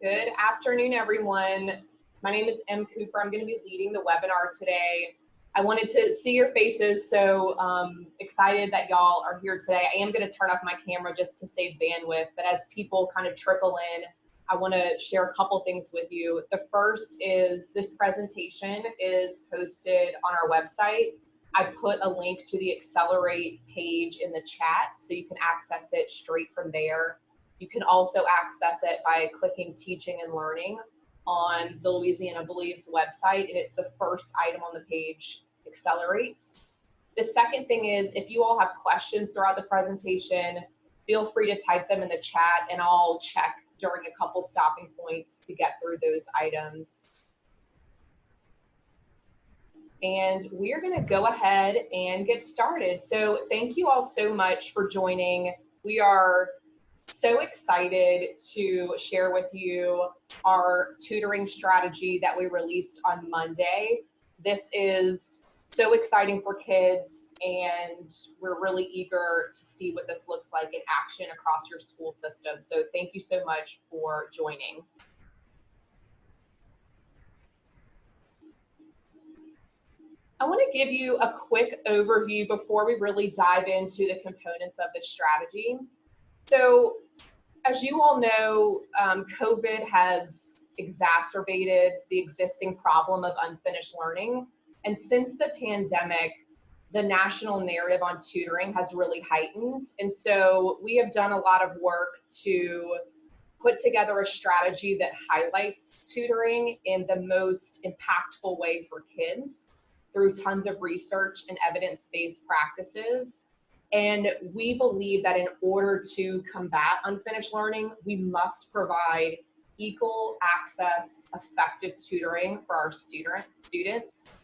Good afternoon, everyone. My name is M. Cooper. I'm going to be leading the webinar today. I wanted to see your faces, so excited that y'all are here today. I am going to turn off my camera just to save bandwidth, but as people kind of trickle in, I want to share a couple things with you. The first is this presentation is posted on our website. I put a link to the Accelerate page in the chat, so you can access it straight from there. You can also access it by clicking Teaching and Learning on the Louisiana Believes website, and it's the first item on the page, Accelerate. The second thing is, if you all have questions throughout the presentation, feel free to type them in the chat, and I'll check during a couple stopping points to get through those items. And we're going to go ahead and get started. So thank you all so much for joining. We are so excited to share with you our tutoring strategy that we released on Monday. This is so exciting for kids, and we're really eager to see what this looks like in action across your school system. So thank you so much for joining. I want to give you a quick overview before we really dive into the components of the strategy. So as you all know, COVID has exacerbated the existing problem of unfinished learning. And since the pandemic, the national narrative on tutoring has really heightened. And so we have done a lot of work to put together a strategy that highlights tutoring in the most impactful way for kids through tons of research and evidence-based practices. And we believe that in order to combat unfinished learning, we must provide equal access, effective tutoring for our students.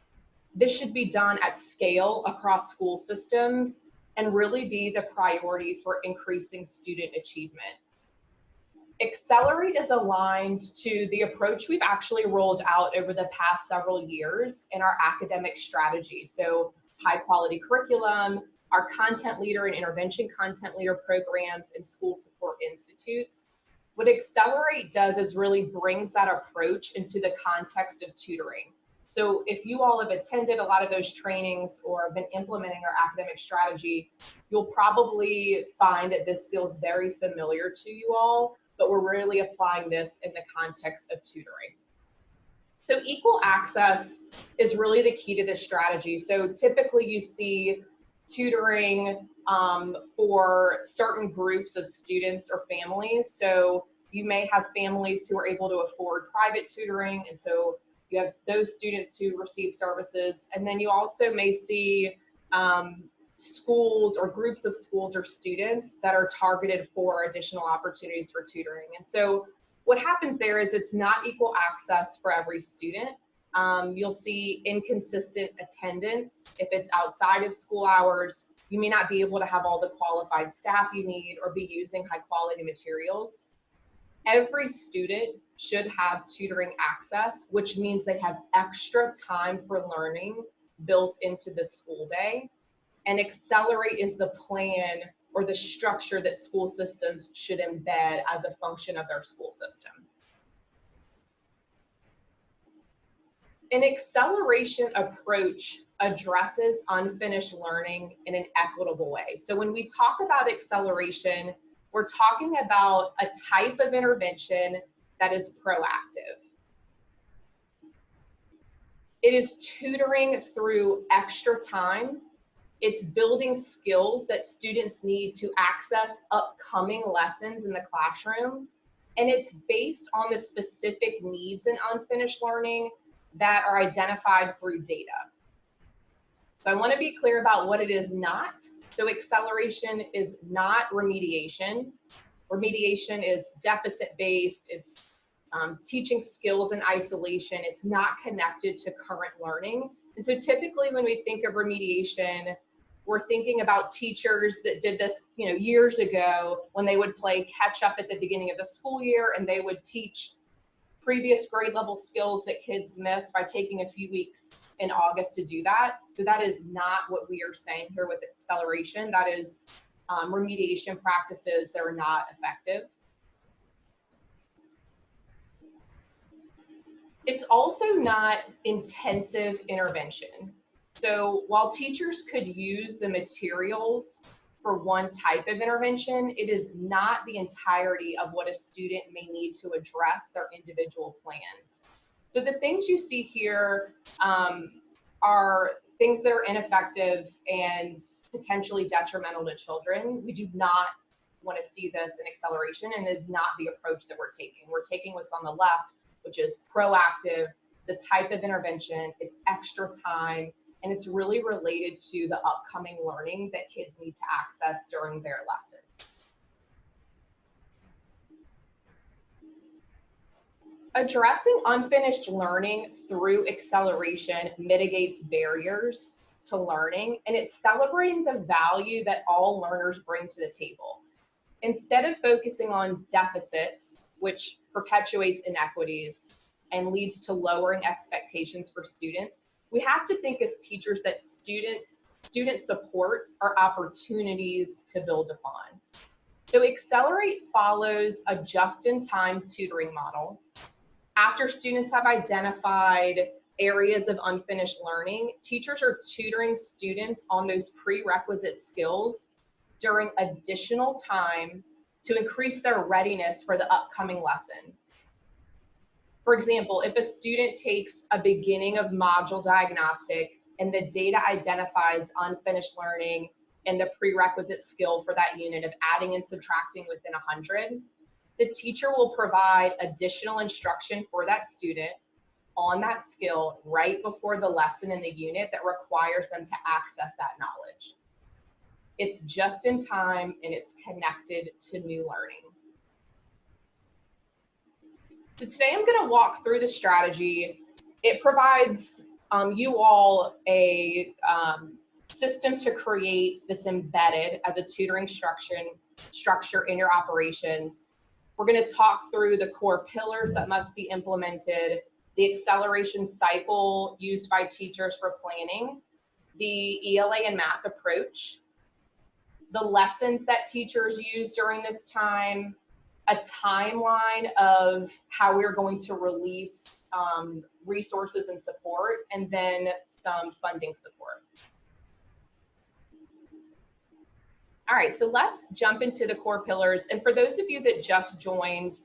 This should be done at scale across school systems and really be the priority for increasing student achievement. Accelerate is aligned to the approach we've actually rolled out over the past several years in our academic strategy. So high quality curriculum, our content leader and intervention content leader programs, and school support institutes. What Accelerate does is really brings that approach into the context of tutoring. So if you all have attended a lot of those trainings or have been implementing our academic strategy, you'll probably find that this feels very familiar to you all, but we're really applying this in the context of tutoring. So equal access is really the key to this strategy. So typically you see tutoring for certain groups of students or families. So you may have families who are able to afford private tutoring, and so you have those students who receive services. And then you also may see schools or groups of schools or students that are targeted for additional opportunities for tutoring. And so what happens there is it's not equal access for every student. You'll see inconsistent attendance. If it's outside of school hours, you may not be able to have all the qualified staff you need or be using high quality materials. Every student should have tutoring access, which means they have extra time for learning built into the school day. And Accelerate is the plan or the structure that school systems should embed as a function of their school system. An acceleration approach addresses unfinished learning in an equitable way. So when we talk about acceleration, we're talking about a type of intervention that is proactive. It is tutoring through extra time. It's building skills that students need to access upcoming lessons in the classroom. And it's based on the specific needs in unfinished learning that are identified through data. So I want to be clear about what it is not. So acceleration is not remediation. Remediation is deficit-based. It's teaching skills in isolation. It's not connected to current learning. And so typically when we think of remediation, we're thinking about teachers that did this, years ago when they would play catch up at the beginning of the school year, and they would teach previous grade level skills that kids missed by taking a few weeks in August to do that. So that is not what we are saying here with acceleration. That is remediation practices that are not effective. It's also not intensive intervention. So while teachers could use the materials for one type of intervention, it is not the entirety of what a student may need to address their individual plans. So the things you see here are things that are ineffective and potentially detrimental to children. We do not want to see this in acceleration, and is not the approach that we're taking. We're taking what's on the left, which is proactive, the type of intervention, it's extra time, and it's really related to the upcoming learning that kids need to access during their lessons. Addressing unfinished learning through acceleration mitigates barriers to learning, and it's celebrating the value that all learners bring to the table. Instead of focusing on deficits, which perpetuates inequities and leads to lowering expectations for students, we have to think as teachers that student supports are opportunities to build upon. So Accelerate follows a just-in-time tutoring model. After students have identified areas of unfinished learning, teachers are tutoring students on those prerequisite skills during additional time to increase their readiness for the upcoming lesson. For example, if a student takes a beginning of module diagnostic and the data identifies unfinished learning and the prerequisite skill for that unit of adding and subtracting within 100, the teacher will provide additional instruction for that student on that skill right before the lesson in the unit that requires them to access that knowledge. It's just in time and it's connected to new learning. So today I'm going to walk through the strategy. It provides you all a system to create that's embedded as a tutoring structure in your operations. We're going to talk through the core pillars that must be implemented, the acceleration cycle used by teachers for planning, the ELA and math approach, the lessons that teachers use during this time, a timeline of how we're going to release resources and support, and then some funding support. All right, so let's jump into the core pillars. And for those of you that just joined,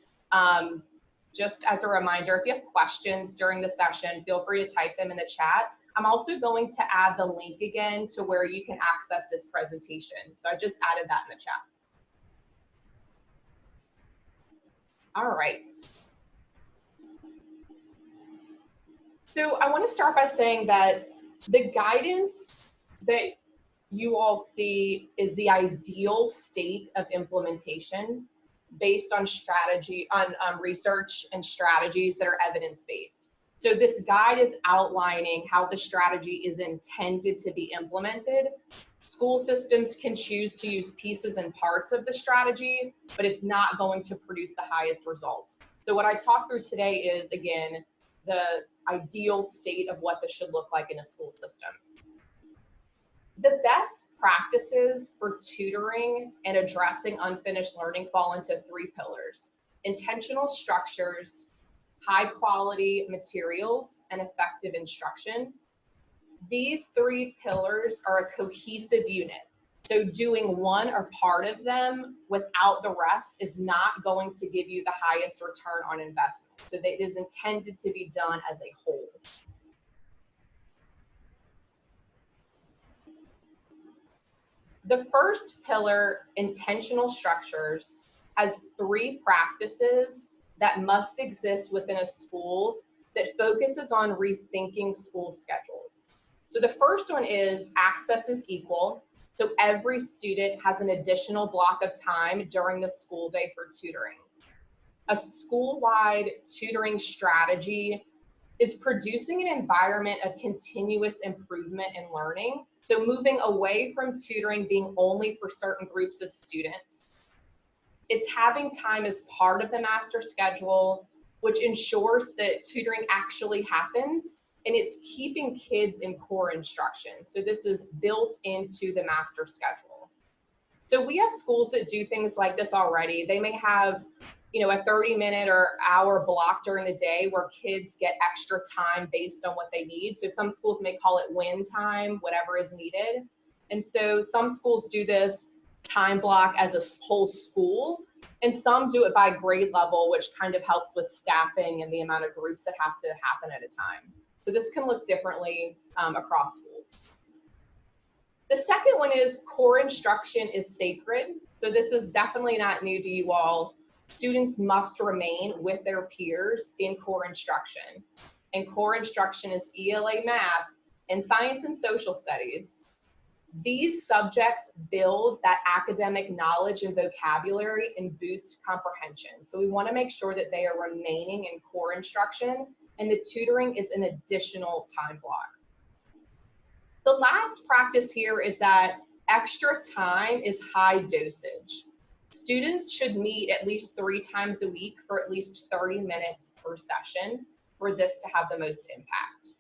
just as a reminder, if you have questions during the session, feel free to type them in the chat. I'm also going to add the link again to where you can access this presentation. So I just added that in the chat. All right. So I want to start by saying that the guidance that you all see is the ideal state of implementation based on strategy, on research and strategies that are evidence-based. So this guide is outlining how the strategy is intended to be implemented. School systems can choose to use pieces and parts of the strategy, but it's not going to produce the highest results. So what I talked through today is, again, the ideal state of what this should look like in a school system. The best practices for tutoring and addressing unfinished learning fall into three pillars: intentional structures, high quality materials, and effective instruction. These three pillars are a cohesive unit. So doing one or part of them without the rest is not going to give you the highest return on investment. So that it is intended to be done as a whole. The first pillar, intentional structures, has three practices that must exist within a school that focuses on rethinking school schedules. So the first one is access is equal. So every student has an additional block of time during the school day for tutoring. A school-wide tutoring strategy is producing an environment of continuous improvement in learning. So moving away from tutoring being only for certain groups of students. It's having time as part of the master schedule, which ensures that tutoring actually happens, and it's keeping kids in core instruction. So this is built into the master schedule. So we have schools that do things like this already. They may have a 30-minute or hour block during the day where kids get extra time based on what they need. So some schools may call it win time, whatever is needed. And so some schools do this time block as a whole school, and some do it by grade level, which kind of helps with staffing and the amount of groups that have to happen at a time. So this can look differently across schools. The second one is core instruction is sacred. So this is definitely not new to you all. Students must remain with their peers in core instruction. And core instruction is ELA math and science and social studies. These subjects build that academic knowledge and vocabulary and boost comprehension. So we want to make sure that they are remaining in core instruction, and the tutoring is an additional time block. The last practice here is that extra time is high dosage. Students should meet at least 3 times a week for at least 30 minutes per session for this to have the most impact.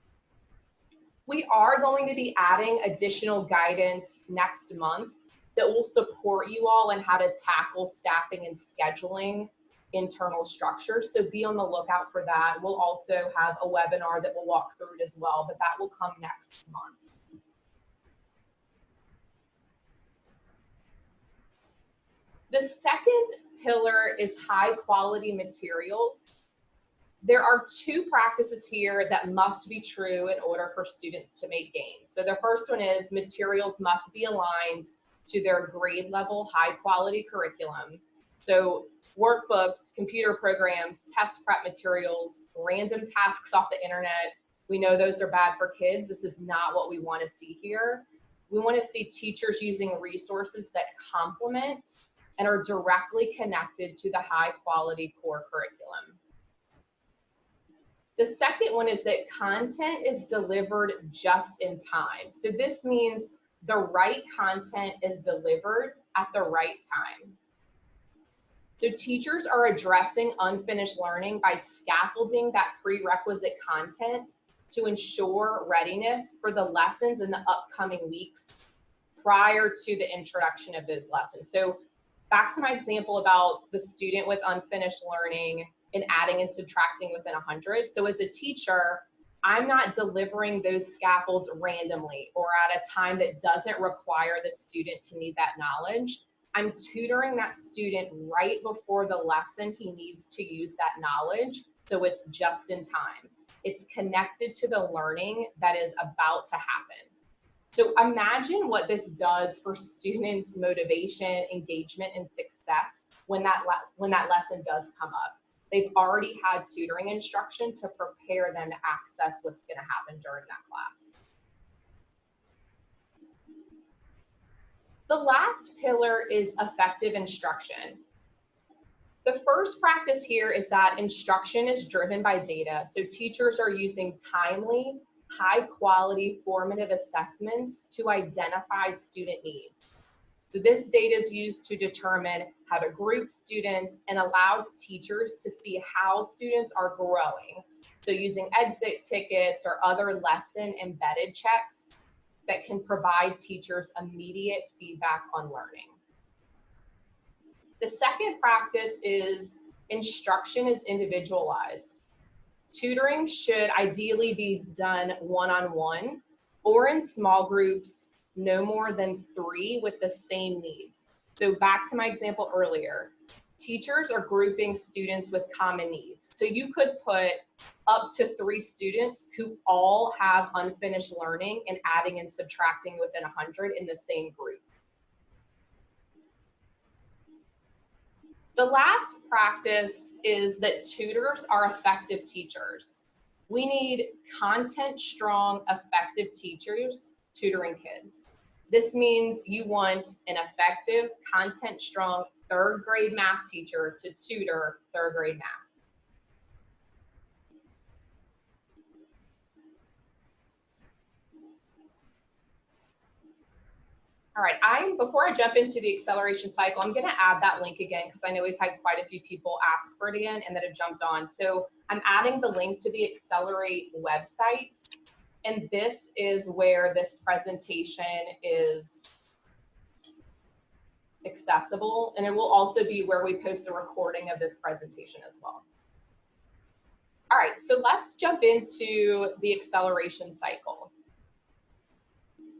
We are going to be adding additional guidance next month that will support you all in how to tackle staffing and scheduling internal structures. So be on the lookout for that. We'll also have a webinar that will walk through it as well, but that will come next month. The second pillar is high quality materials. There are 2 practices here that must be true in order for students to make gains. So the first one is materials must be aligned to their grade level high quality curriculum. So workbooks, computer programs, test prep materials, random tasks off the internet. We know those are bad for kids. This is not what we want to see here. We want to see teachers using resources that complement and are directly connected to the high quality core curriculum. The second one is that content is delivered just in time. So this means the right content is delivered at the right time. So teachers are addressing unfinished learning by scaffolding that prerequisite content to ensure readiness for the lessons in the upcoming weeks prior to the introduction of those lessons. So back to my example about the student with unfinished learning and adding and subtracting within 100. So as a teacher, I'm not delivering those scaffolds randomly or at a time that doesn't require the student to need that knowledge. I'm tutoring that student right before the lesson he needs to use that knowledge, so it's just in time. It's connected to the learning that is about to happen. So imagine what this does for students' motivation, engagement, and success when that lesson does come up. They've already had tutoring instruction to prepare them to access what's going to happen during that class. The last pillar is effective instruction. The first practice here is that instruction is driven by data. So teachers are using timely, high quality formative assessments to identify student needs. So this data is used to determine how to group students and allows teachers to see how students are growing. So using exit tickets or other lesson embedded checks that can provide teachers immediate feedback on learning. The second practice is instruction is individualized. Tutoring should ideally be done one-on-one or in small groups, no more than 3 with the same needs. So back to my example earlier, teachers are grouping students with common needs. So you could put up to 3 students who all have unfinished learning and adding and subtracting within 100 in the same group. The last practice is that tutors are effective teachers. We need content-strong, effective teachers tutoring kids. This means you want an effective, content-strong 3rd grade math teacher to tutor 3rd grade math. All right, before I jump into the acceleration cycle, I'm gonna add that link again because I know we've had quite a few people ask for it again and that have jumped on. So I'm adding the link to the Accelerate website, and this is where this presentation is accessible, and it will also be where we post the recording of this presentation as well. All right, so let's jump into the acceleration cycle.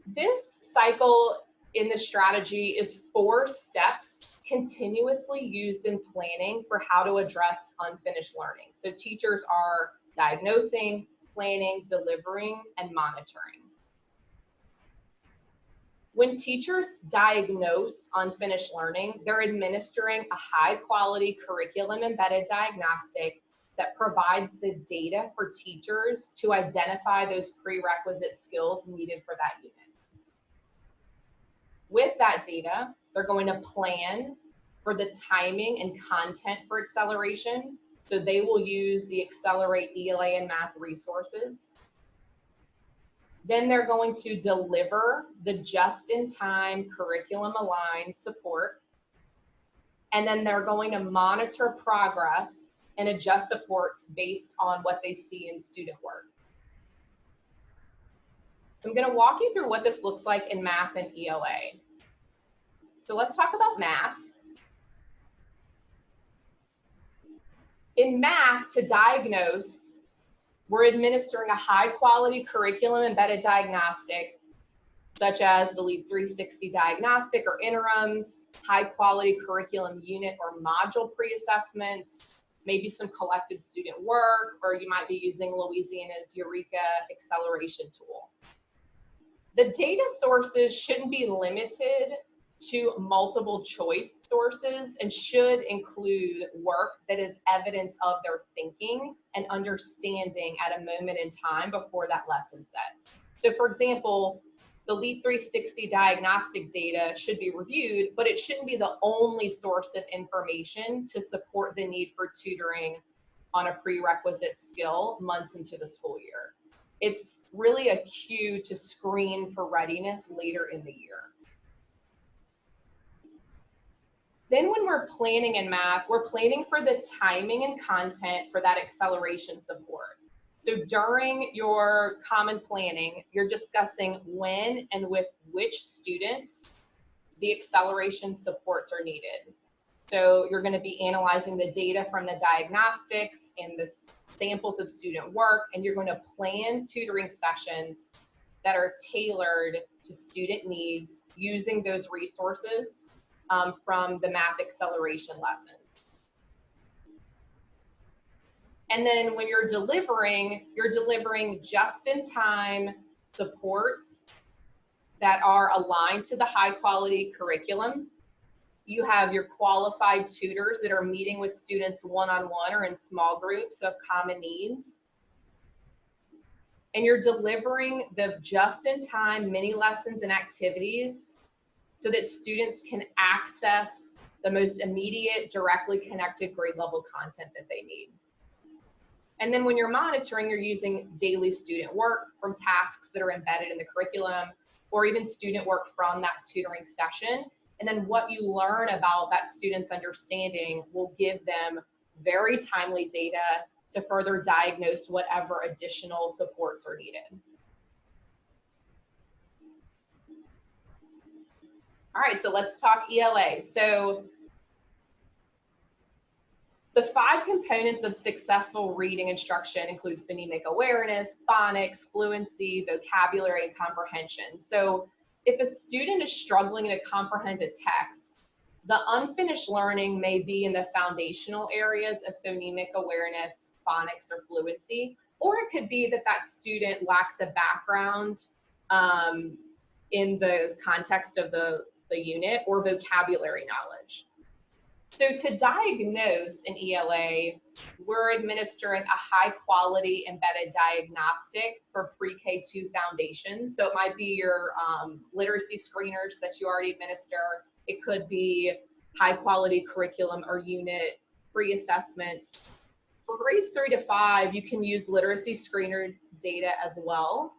This cycle in the strategy is 4 steps continuously used in planning for how to address unfinished learning. So teachers are diagnosing, planning, delivering, and monitoring. When teachers diagnose unfinished learning, they're administering a high-quality curriculum-embedded diagnostic that provides the data for teachers to identify those prerequisite skills needed for that unit. With that data, they're going to plan for the timing and content for acceleration. So they will use the Accelerate ELA and Math resources. Then they're going to deliver the just-in-time curriculum-aligned support. And then they're going to monitor progress and adjust supports based on what they see in student work. So I'm going to walk you through what this looks like in math and ELA. So let's talk about math. In math, to diagnose, we're administering a high-quality curriculum-embedded diagnostic, such as the LEAP 360 diagnostic or interims, high-quality curriculum unit or module pre-assessments, maybe some collected student work, or you might be using Louisiana's Eureka acceleration tool. The data sources shouldn't be limited to multiple choice sources and should include work that is evidence of their thinking and understanding at a moment in time before that lesson set. So for example, the LEAP 360 diagnostic data should be reviewed, but it shouldn't be the only source of information to support the need for tutoring on a prerequisite skill months into the school year. It's really a cue to screen for readiness later in the year. Then when we're planning in math, we're planning for the timing and content for that acceleration support. So during your common planning, you're discussing when and with which students the acceleration supports are needed. So you're going to be analyzing the data from the diagnostics and the samples of student work, and you're going to plan tutoring sessions that are tailored to student needs using those resources from the math acceleration lessons. And then when you're delivering just-in-time supports that are aligned to the high-quality curriculum. You have your qualified tutors that are meeting with students one-on-one or in small groups who have common needs. And you're delivering the just-in-time mini lessons and activities so that students can access the most immediate, directly connected grade level content that they need. And then when you're monitoring, you're using daily student work from tasks that are embedded in the curriculum, or even student work from that tutoring session. And then what you learn about that student's understanding will give them very timely data to further diagnose whatever additional supports are needed. All right, so let's talk ELA. So the 5 components of successful reading instruction include phonemic awareness, phonics, fluency, vocabulary, and comprehension. So if a student is struggling to comprehend a text, the unfinished learning may be in the foundational areas of phonemic awareness, phonics, or fluency, or it could be that that student lacks a background in the context of the unit or vocabulary knowledge. So to diagnose an ELA, we're administering a high-quality embedded diagnostic for pre-K2 foundations. So it might be your literacy screeners that you already administer. It could be high-quality curriculum or unit pre-assessments. For grades 3 to 5, you can use literacy screener data as well.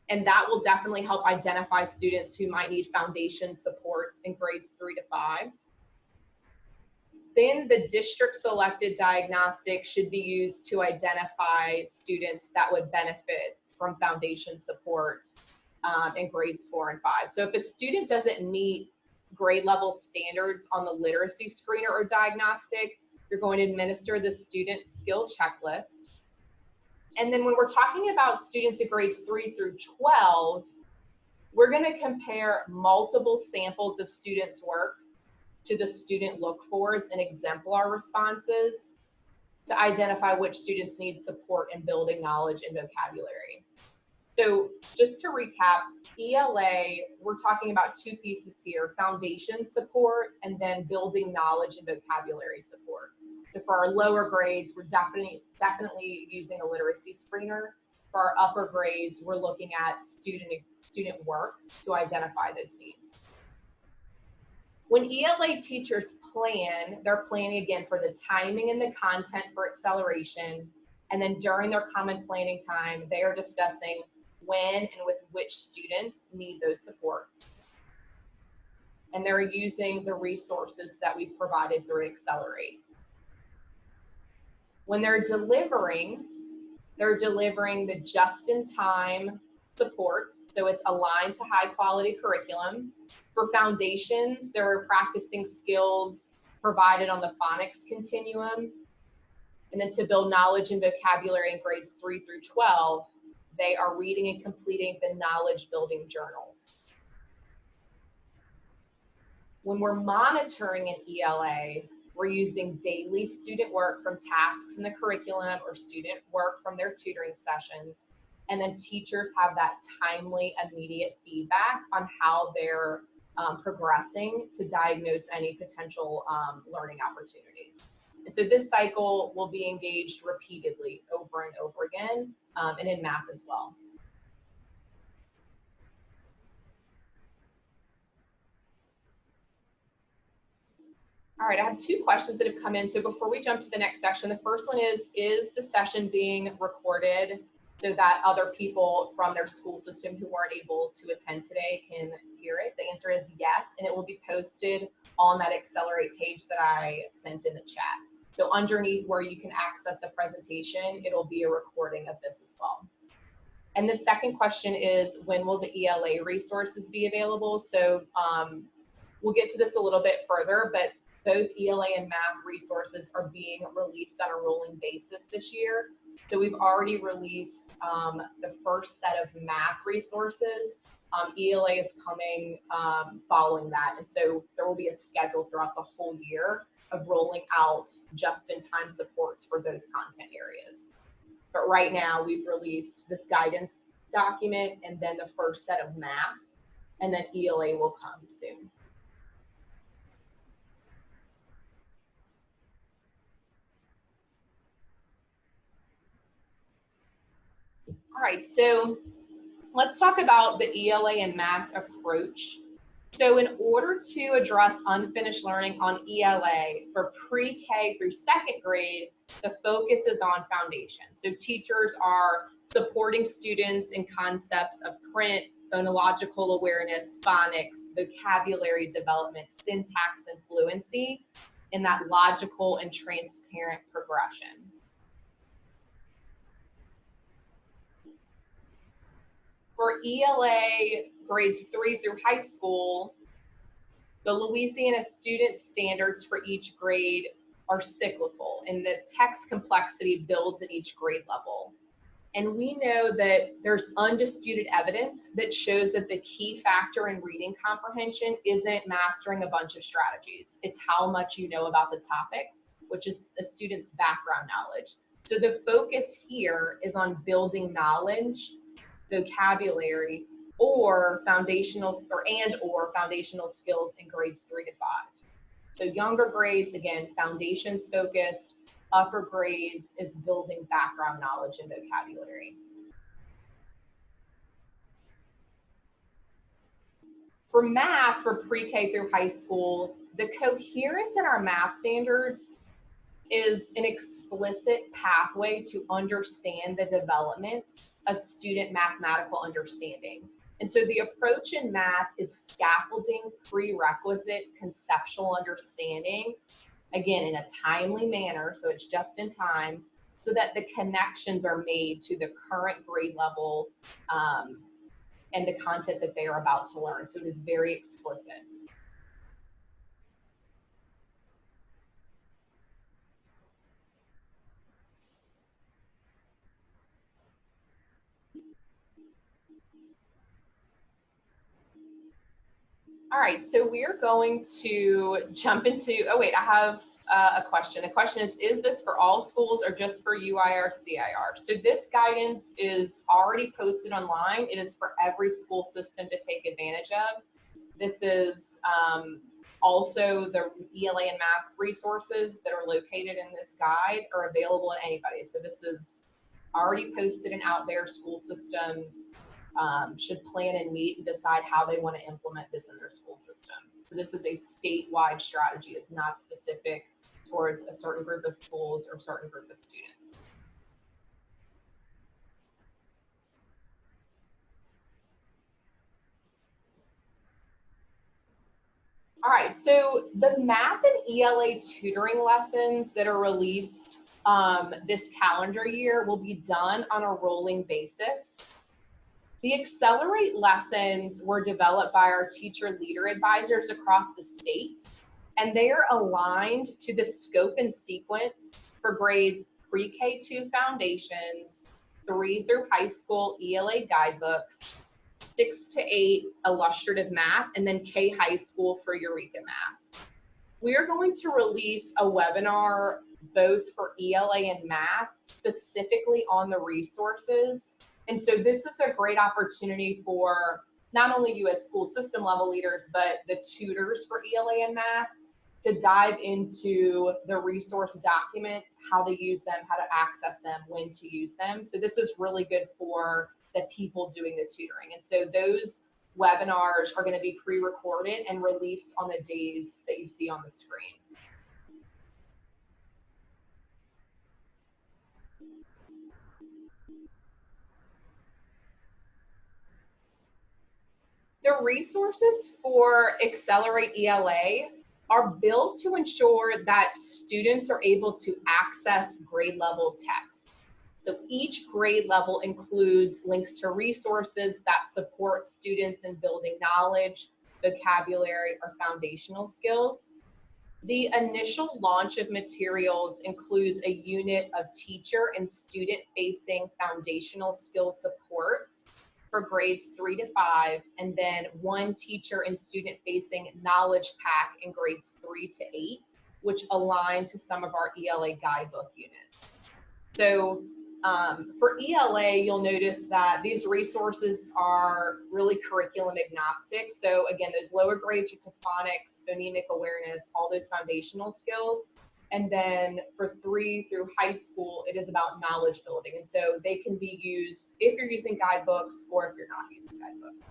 And that will definitely help identify students who might need foundation supports in grades 3 to 5. Then the district selected diagnostic should be used to identify students that would benefit from foundation supports in grades 4 and 5. So if a student doesn't meet grade level standards on the literacy screener or diagnostic, you're going to administer the student skill checklist. And then when we're talking about students in grades 3 through 12, we're going to compare multiple samples of students' work to the student look-fors and exemplar responses to identify which students need support in building knowledge and vocabulary. So just to recap, ELA, we're talking about two pieces here: foundation support and then building knowledge and vocabulary support. So for our lower grades, we're definitely using a literacy screener. For our upper grades, we're looking at student work to identify those needs. When ELA teachers plan, they're planning again for the timing and the content for acceleration. And then during their common planning time, they are discussing when and with which students need those supports. And they're using the resources that we've provided through Accelerate. When they're delivering the just-in-time supports, so it's aligned to high-quality curriculum. For foundations, they're practicing skills provided on the phonics continuum. And then to build knowledge and vocabulary in grades 3 through 12, they are reading and completing the knowledge building journals. When we're monitoring an ELA, we're using daily student work from tasks in the curriculum or student work from their tutoring sessions. And then teachers have that timely, immediate feedback on how they're progressing to diagnose any potential learning opportunities. And so this cycle will be engaged repeatedly over and over again, and in math as well. All right, I have two questions that have come in. So before we jump to the next section, the first one is the session being recorded so that other people from their school system who weren't able to attend today can hear it? The answer is yes, and it will be posted on that Accelerate page that I sent in the chat. So underneath where you can access the presentation, it'll be a recording of this as well. And the second question is, when will the ELA resources be available? So we'll get to this a little bit further, but both ELA and math resources are being released on a rolling basis this year. So we've already released the first set of math resources. ELA is coming following that. And so there will be a schedule throughout the whole year of rolling out just-in-time supports for those content areas. But right now we've released this guidance document and then the first set of math, and then ELA will come soon. All right, so let's talk about the ELA and math approach. So in order to address unfinished learning on ELA for pre-K through second grade, the focus is on foundation. So teachers are supporting students in concepts of print, phonological awareness, phonics, vocabulary development, syntax, and fluency in that logical and transparent progression. For ELA grades 3 through high school, the Louisiana student standards for each grade are cyclical, and the text complexity builds at each grade level. And we know that there's undisputed evidence that shows that the key factor in reading comprehension isn't mastering a bunch of strategies. It's how much you know about the topic, which is the student's background knowledge. So the focus here is on building knowledge, vocabulary, or foundational skills in grades 3 to 5. So younger grades, again, foundations focused. Upper grades is building background knowledge and vocabulary. For math, for pre-K through high school, the coherence in our math standards is an explicit pathway to understand the development of student mathematical understanding. And so the approach in math is scaffolding prerequisite conceptual understanding, again, in a timely manner, so it's just in time, so that the connections are made to the current grade level and the content that they are about to learn. So it is very explicit. All right, so we are going to jump into, oh wait, I have a question. The question is this for all schools or just for UIR, CIR? So this guidance is already posted online. It is for every school system to take advantage of. This is also the ELA and math resources that are located in this guide are available to anybody. So this is already posted and out there. School systems should plan and meet and decide how they want to implement this in their school system. So this is a statewide strategy. It's not specific towards a certain group of schools or certain group of students. All right, so the math and ELA tutoring lessons that are released this calendar year will be done on a rolling basis. The Accelerate lessons were developed by our teacher leader advisors across the state, and they are aligned to the scope and sequence for grades pre-K2 foundations, 3 through high school ELA guidebooks, 6 to 8 illustrative math, and then K high school for Eureka math. We are going to release a webinar both for ELA and math, specifically on the resources. And so this is a great opportunity for not only you as school system level leaders, but the tutors for ELA and math to dive into the resource documents, how to use them, how to access them, when to use them. So this is really good for the people doing the tutoring. And so those webinars are going to be pre-recorded and released on the days that you see on the screen. The resources for Accelerate ELA are built to ensure that students are able to access grade level texts. So each grade level includes links to resources that support students in building knowledge, vocabulary, or foundational skills. The initial launch of materials includes a unit of teacher and student-facing foundational skill supports for grades 3 to 5, and then 1 teacher and student-facing knowledge pack in grades 3 to 8, which align to some of our ELA guidebook units. So for ELA, you'll notice that these resources are really curriculum agnostic. So again, those lower grades are to phonics, phonemic awareness, all those foundational skills. And then for 3 through high school, it is about knowledge building. And so they can be used if you're using guidebooks or if you're not using guidebooks.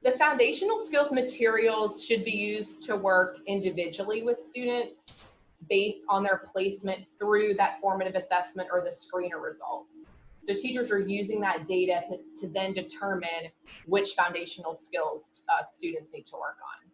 The foundational skills materials should be used to work individually with students based on their placement through that formative assessment or the screener results. So teachers are using that data to then determine which foundational skills students need to work on.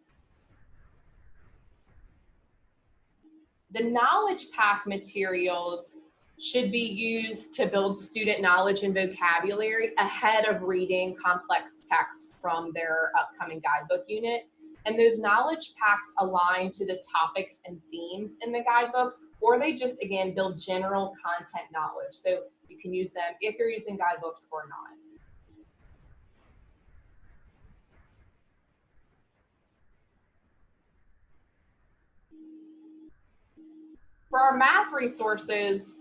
The knowledge pack materials should be used to build student knowledge and vocabulary ahead of reading complex texts from their upcoming guidebook unit. And those knowledge packs align to the topics and themes in the guidebooks, or they just, again, build general content knowledge. So you can use them if you're using guidebooks or not. For our math resources,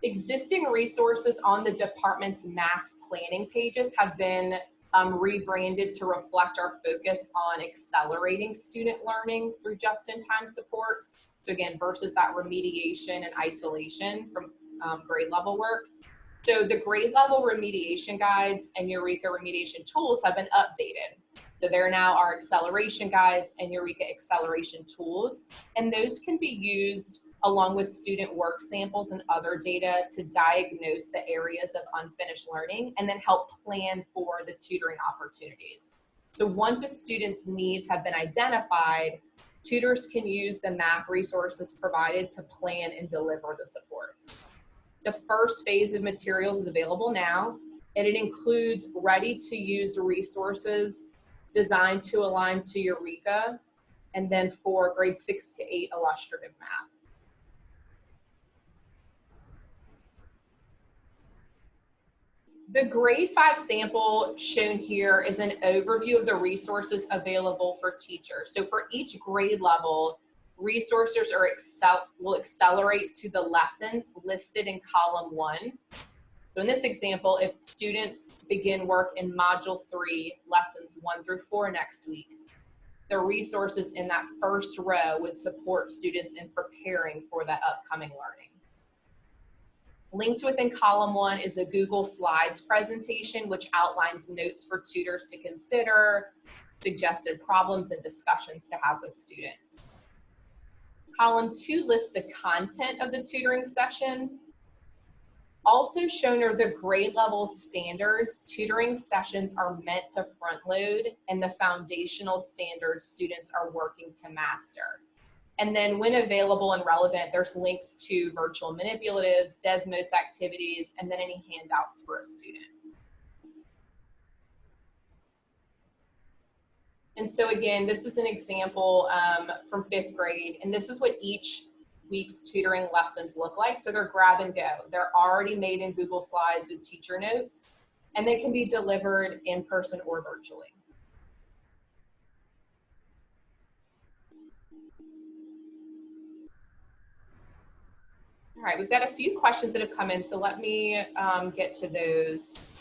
existing resources on the department's math planning pages have been rebranded to reflect our focus on accelerating student learning through just-in-time supports. So again, versus that remediation and isolation from grade level work. So the grade level remediation guides and Eureka remediation tools have been updated. So there now are acceleration guides and Eureka acceleration tools, and those can be used along with student work samples and other data to diagnose the areas of unfinished learning and then help plan for the tutoring opportunities. So once a student's needs have been identified, tutors can use the math resources provided to plan and deliver the supports. The first phase of materials is available now, and it includes ready-to-use resources designed to align to Eureka, and then for grade 6 to 8 illustrative math. The grade 5 sample shown here is an overview of the resources available for teachers. So for each grade level, resources will accelerate to the lessons listed in column 1. So in this example, if students begin work in module 3, lessons 1 through 4 next week, the resources in that first row would support students in preparing for that upcoming learning. Linked within column 1 is a Google Slides presentation, which outlines notes for tutors to consider, suggested problems and discussions to have with students. Column 2 lists the content of the tutoring session. Also shown are the grade level standards. Tutoring sessions are meant to front load, and the foundational standards students are working to master. And then when available and relevant, there's links to virtual manipulatives, Desmos activities, and then any handouts for a student. And so again, this is an example from 5th grade, and this is what each week's tutoring lessons look like. So they're grab and go. They're already made in Google Slides with teacher notes, and they can be delivered in person or virtually. All right, we've got a few questions that have come in, so let me get to those.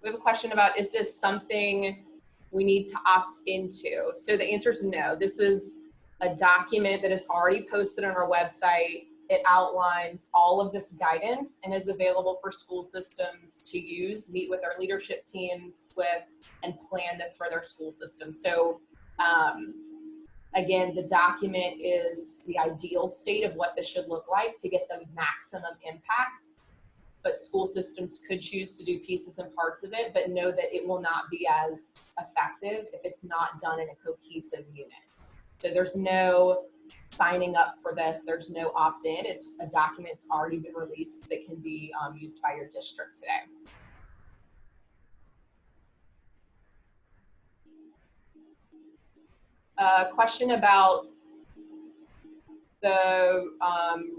We have a question about, is this something we need to opt into? So the answer is no. This is a document that is already posted on our website. It outlines all of this guidance and is available for school systems to use, meet with our leadership teams with, and plan this for their school system. So again, the document is the ideal state of what this should look like to get the maximum impact. But school systems could choose to do pieces and parts of it, but know that it will not be as effective if it's not done in a cohesive unit. So there's no signing up for this, there's no opt-in. It's a document that's already been released that can be used by your district today. Question about the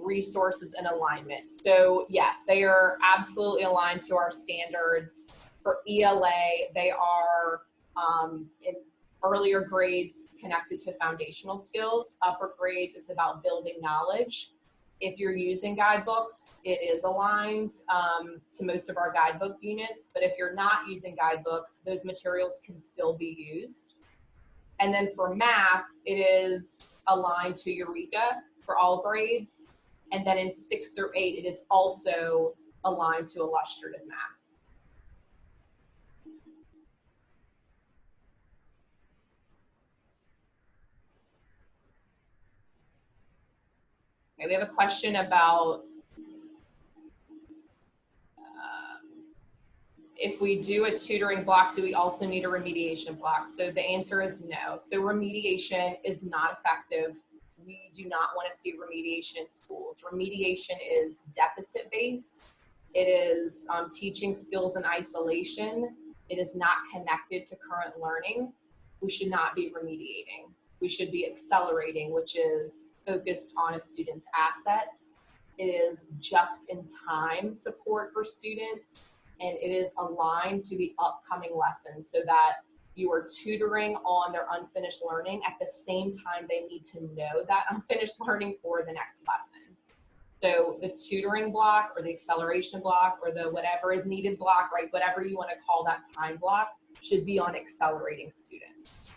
resources and alignment. So yes, they are absolutely aligned to our standards. For ELA, they are in earlier grades connected to foundational skills. Upper grades, it's about building knowledge. If you're using guidebooks, it is aligned to most of our guidebook units, but if you're not using guidebooks, those materials can still be used. And then for math, it is aligned to Eureka for all grades. And then in 6 through 8, it is also aligned to illustrative math. Okay, we have a question about if we do a tutoring block, do we also need a remediation block? So the answer is no. So remediation is not effective. We do not want to see remediation in schools. Remediation is deficit-based. It is teaching skills in isolation. It is not connected to current learning. We should not be remediating. We should be accelerating, which is focused on a student's assets. It is just-in-time support for students, and it is aligned to the upcoming lessons so that you are tutoring on their unfinished learning at the same time they need to know that unfinished learning for the next lesson. So the tutoring block or the acceleration block or the whatever is needed block, right, whatever you want to call that time block, should be on accelerating students.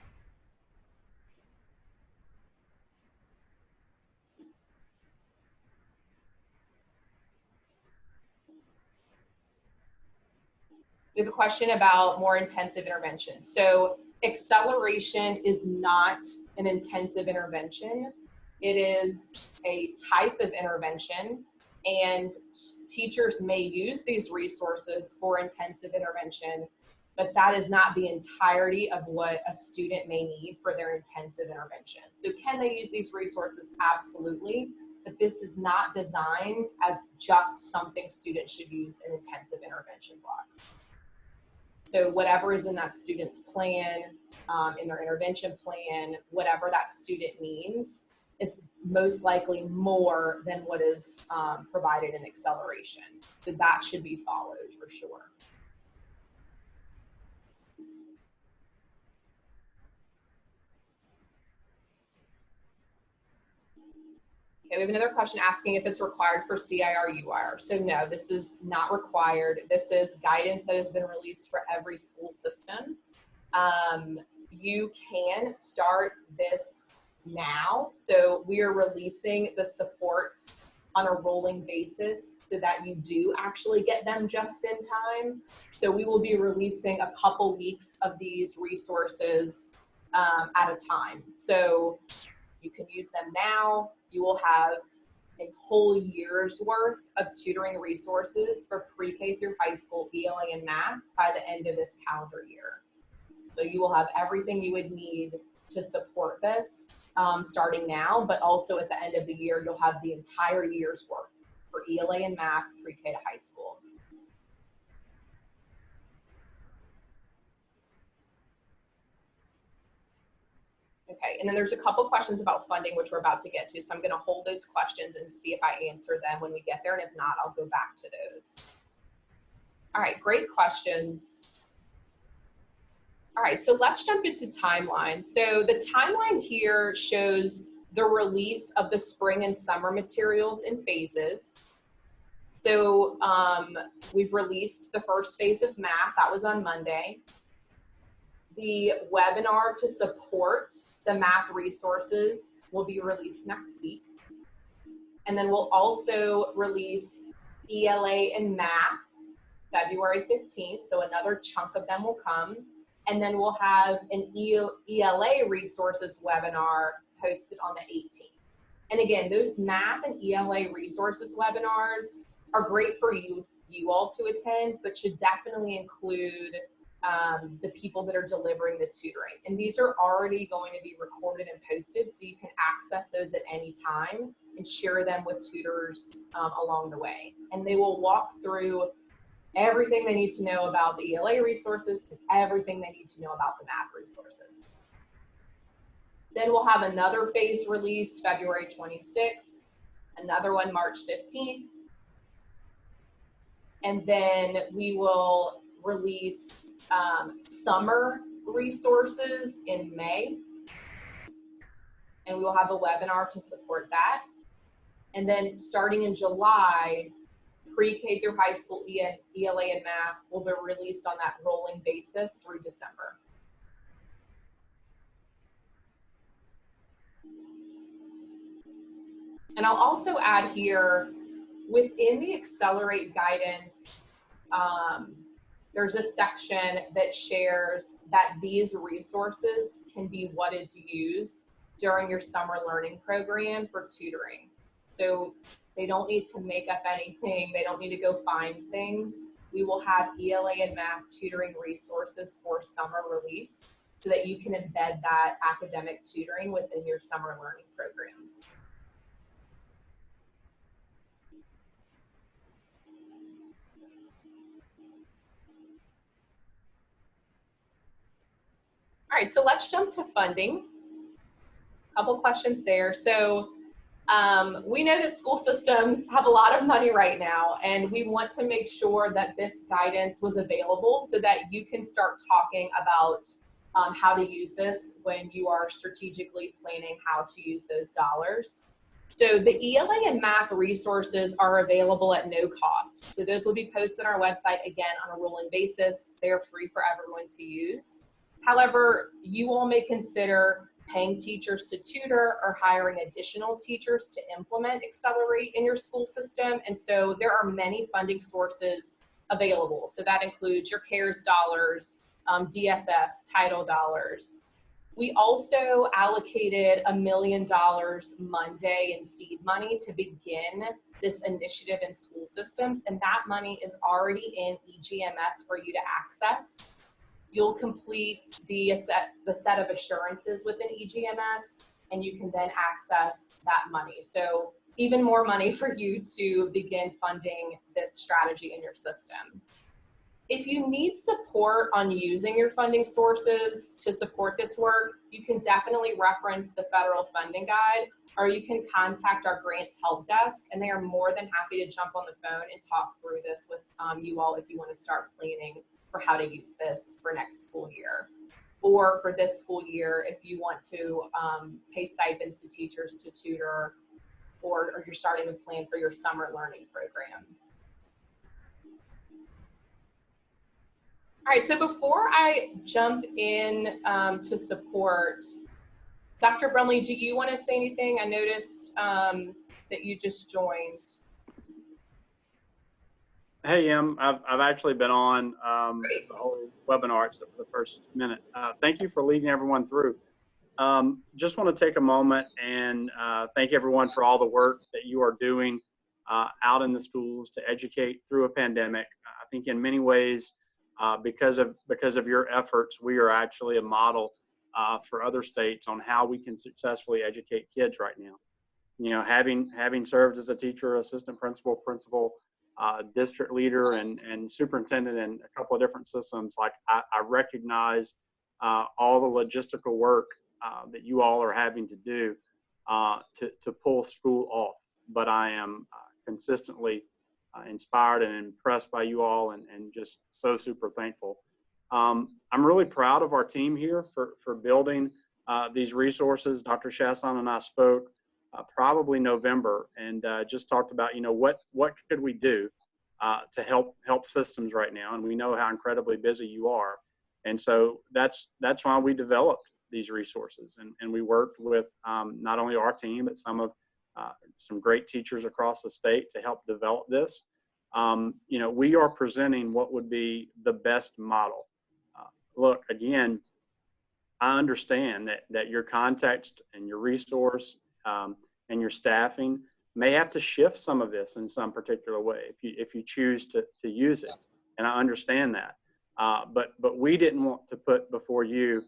We have a question about more intensive intervention. So acceleration is not an intensive intervention. It is a type of intervention, and teachers may use these resources for intensive intervention, but that is not the entirety of what a student may need for their intensive intervention. So can they use these resources? Absolutely, but this is not designed as just something students should use in intensive intervention blocks. So whatever is in that student's plan, in their intervention plan, whatever that student needs is most likely more than what is provided in acceleration. So that should be followed for sure. Okay, we have another question asking if it's required for CIR/UIR. So no, this is not required. This is guidance that has been released for every school system. You can start this now. So we are releasing the supports on a rolling basis so that you do actually get them just in time. So we will be releasing a couple weeks of these resources at a time. So you can use them now. You will have a whole year's worth of tutoring resources for pre-K through high school, ELA and math by the end of this calendar year. So you will have everything you would need to support this starting now, but also at the end of the year, you'll have the entire year's worth for ELA and math, pre-K to high school. Okay, and then there's a couple questions about funding, which we're about to get to. So I'm going to hold those questions and see if I answer them when we get there. And if not, I'll go back to those. All right, great questions. All right, so let's jump into timeline. So the timeline here shows the release of the spring and summer materials in phases. So we've released the first phase of math. That was on Monday. The webinar to support the math resources will be released next week. And then we'll also release ELA and math February 15th. So another chunk of them will come. And then we'll have an ELA resources webinar posted on the 18th. And again, those math and ELA resources webinars are great for you all to attend, but should definitely include the people that are delivering the tutoring. And these are already going to be recorded and posted, so you can access those at any time and share them with tutors along the way. And they will walk through everything they need to know about the ELA resources and everything they need to know about the math resources. Then we'll have another phase released February 26th, another one March 15th, and then we will release summer resources in May, and we will have a webinar to support that. And then starting in July, pre-K through high school ELA and math will be released on that rolling basis through December. And I'll also add here, within the Accelerate guidance, there's a section that shares that these resources can be what is used during your summer learning program for tutoring. So they don't need to make up anything. They don't need to go find things. We will have ELA and math tutoring resources for summer release so that you can embed that academic tutoring within your summer learning program. All right, so let's jump to funding. A couple questions there. So we know that school systems have a lot of money right now, and we want to make sure that this guidance was available so that you can start talking about how to use this when you are strategically planning how to use those dollars. So the ELA and math resources are available at no cost. So those will be posted on our website, again, on a rolling basis. They're free for everyone to use. However, you all may consider paying teachers to tutor or hiring additional teachers to implement Accelerate in your school system. And so there are many funding sources available. So that includes your CARES dollars, DSS, title dollars. We also allocated $1 million Monday in seed money to begin this initiative in school systems. And that money is already in EGMS for you to access. you'll complete the set of assurances within EGMS, and you can then access that money. So even more money for you to begin funding this strategy in your system. If you need support on using your funding sources to support this work, you can definitely reference the federal funding guide, or you can contact our grants help desk, and they are more than happy to jump on the phone and talk through this with you all if you want to start planning for how to use this for next school year. Or for this school year, if you want to pay stipends to teachers to tutor, or you're starting to plan for your summer learning program. All right, so before I jump in to support, Dr. Brumley, do you want to say anything? I noticed that you just joined. Hey, Em, I've actually been on the whole webinar except for the first minute. Thank you for leading everyone through. Just want to take a moment and thank everyone for all the work that you are doing out in the schools to educate through a pandemic. I think in many ways, because of your efforts, we are actually a model for other states on how we can successfully educate kids right now. You know, having served as a teacher, assistant principal, district leader, and superintendent in a couple of different systems, like I recognize all the logistical work that you all are having to do to pull school off. But I am consistently inspired and impressed by you all, and just so super thankful. I'm really proud of our team here for building these resources. Dr. Chasson and I spoke probably November, and just talked about, you know, what could we do to help systems right now, and we know how incredibly busy you are, and so that's why we developed these resources, and we worked with not only our team but some great teachers across the state to help develop this. You know, we are presenting what would be the best model. Look, again, I understand that your context and your resource and your staffing may have to shift some of this in some particular way if you choose to use it, and I understand that. But we didn't want to put before you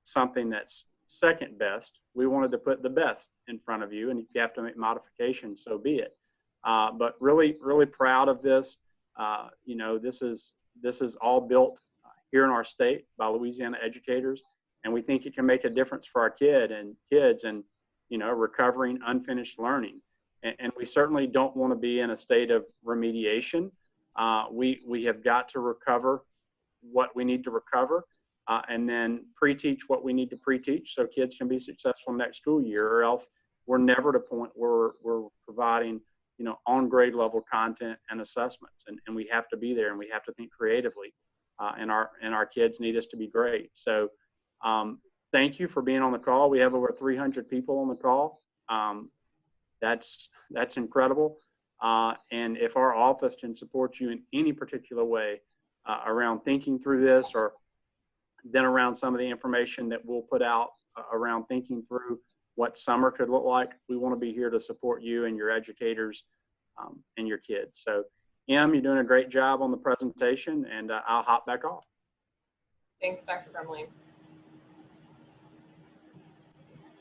something that's second best. We wanted to put the best in front of you, and if you have to make modifications, so be it. But really proud of this. You know, this is all built here in our state by Louisiana educators, and we think it can make a difference for our kids and you know, recovering unfinished learning. And we certainly don't want to be in a state of remediation. We have got to recover what we need to recover, and then pre-teach what we need to pre-teach so kids can be successful next school year, or else we're never at a point where we're providing, you know, on grade level content and assessments, and we have to be there, and we have to think creatively, and our kids need us to be great. So thank you for being on the call. We have over 300 people on the call. That's incredible. And if our office can support you in any particular way around thinking through this, or then around some of the information that we'll put out around thinking through what summer could look like, we want to be here to support you and your educators and your kids. So, Em, you're doing a great job on the presentation, and I'll hop back off. Thanks, Dr. Brumley.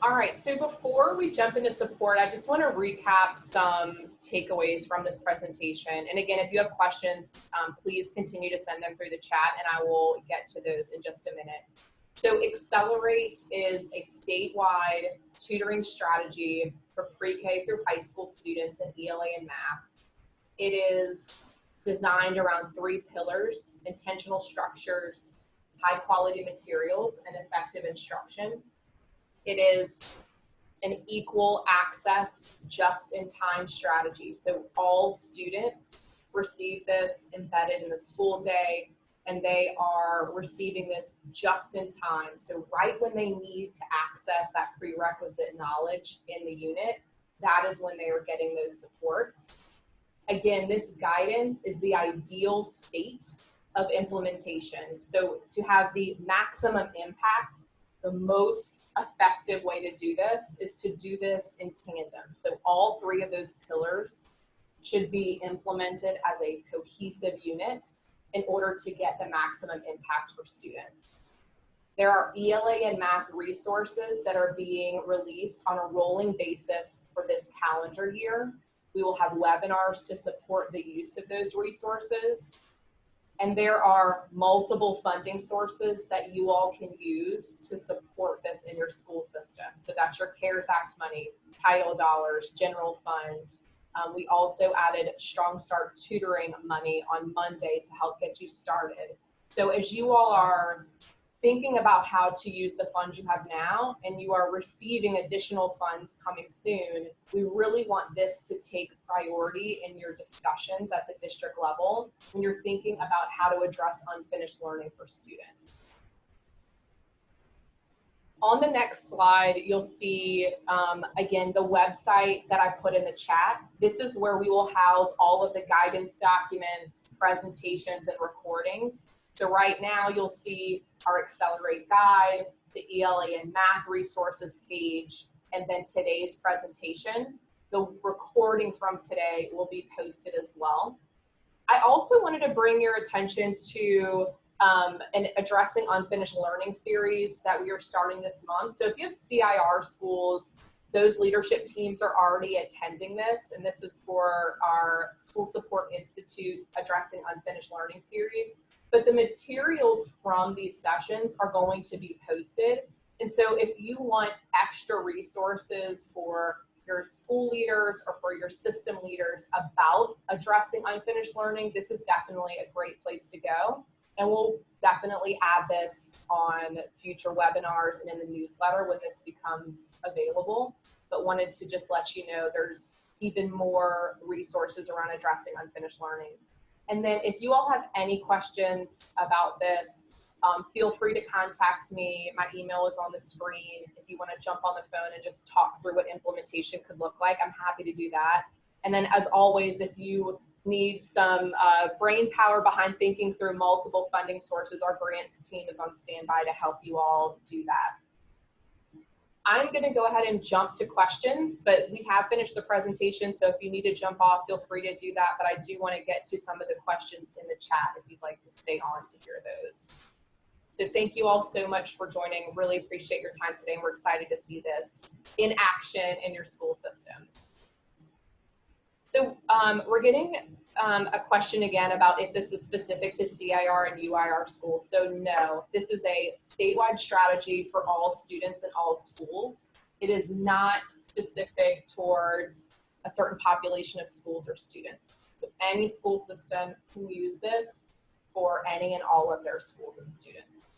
All right, so before we jump into support, I just want to recap some takeaways from this presentation. And again, if you have questions, please continue to send them through the chat, and I will get to those in just a minute. So Accelerate is a statewide tutoring strategy for pre-K through high school students in ELA and math. It is designed around 3 pillars: intentional structures, high quality materials, and effective instruction. It is an equal access, just-in-time strategy. So all students receive this embedded in the school day, and they are receiving this just in time. So right when they need to access that prerequisite knowledge in the unit, that is when they are getting those supports. Again, this guidance is the ideal state of implementation. So to have the maximum impact, the most effective way to do this is to do this in tandem. So all 3 of those pillars should be implemented as a cohesive unit in order to get the maximum impact for students. There are ELA and math resources that are being released on a rolling basis for this calendar year. We will have webinars to support the use of those resources. And there are multiple funding sources that you all can use to support this in your school system. So that's your CARES Act money, title dollars, general fund. We also added Strong Start tutoring money on Monday to help get you started. So as you all are thinking about how to use the funds you have now and you are receiving additional funds coming soon, we really want this to take priority in your discussions at the district level when you're thinking about how to address unfinished learning for students. On the next slide, you'll see, again, the website that I put in the chat. This is where we will house all of the guidance documents, presentations, and recordings. So right now you'll see our Accelerate Guide, the ELA and Math resources page, and then today's presentation. The recording from today will be posted as well. I also wanted to bring your attention to an Addressing Unfinished Learning series that we are starting this month. So if you have CIR schools, those leadership teams are already attending this, and this is for our School Support Institute Addressing Unfinished Learning series. But the materials from these sessions are going to be posted. And so if you want extra resources for your school leaders or for your system leaders about addressing unfinished learning, this is definitely a great place to go. And we'll definitely add this on future webinars and in the newsletter when this becomes available. But wanted to just let you know there's even more resources around addressing unfinished learning. And then if you all have any questions about this, feel free to contact me. My email is on the screen. If you want to jump on the phone and just talk through what implementation could look like, I'm happy to do that. And then as always, if you need some brain power behind thinking through multiple funding sources, our grants team is on standby to help you all do that. I'm going to go ahead and jump to questions, but we have finished the presentation, so if you need to jump off, feel free to do that, but I do want to get to some of the questions in the chat if you'd like to stay on to hear those. So thank you all so much for joining. Really appreciate your time today, and we're excited to see this in action in your school systems. So we're getting a question again about if this is specific to CIR and UIR schools. So no, this is a statewide strategy for all students in all schools. It is not specific towards a certain population of schools or students. So any school system can use this for any and all of their schools and students.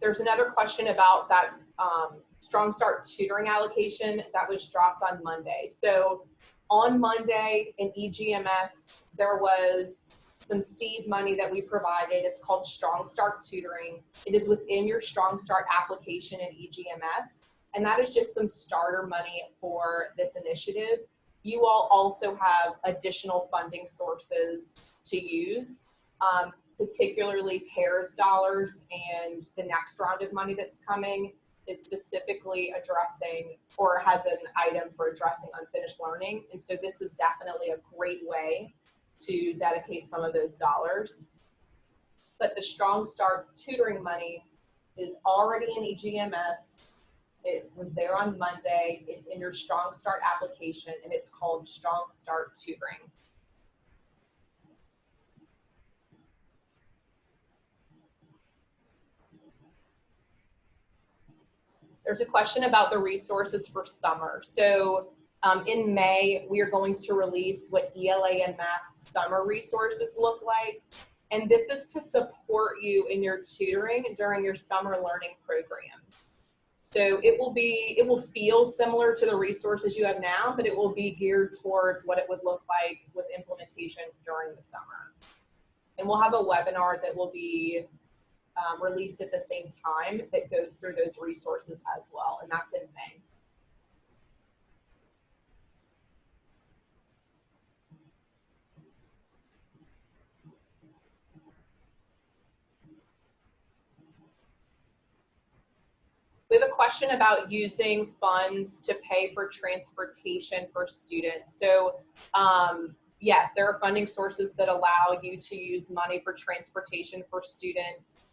There's another question about that Strong Start tutoring allocation that was dropped on Monday. So on Monday in EGMS, there was some seed money that we provided. It's called Strong Start Tutoring. It is within your Strong Start application in EGMS, and that is just some starter money for this initiative. You all also have additional funding sources to use. Particularly CARES dollars, and the next round of money that's coming is specifically addressing or has an item for addressing unfinished learning. And so this is definitely a great way to dedicate some of those dollars. But the Strong Start tutoring money is already in EGMS. It was there on Monday. It's in your Strong Start application, and it's called Strong Start Tutoring. There's a question about the resources for summer. So in May, we are going to release what ELA and Math summer resources look like. And this is to support you in your tutoring during your summer learning programs. So it will feel similar to the resources you have now, but it will be geared towards what it would look like with implementation during the summer. And we'll have a webinar that will be released at the same time that goes through those resources as well, and that's in May. We have a question about using funds to pay for transportation for students. So yes, there are funding sources that allow you to use money for transportation for students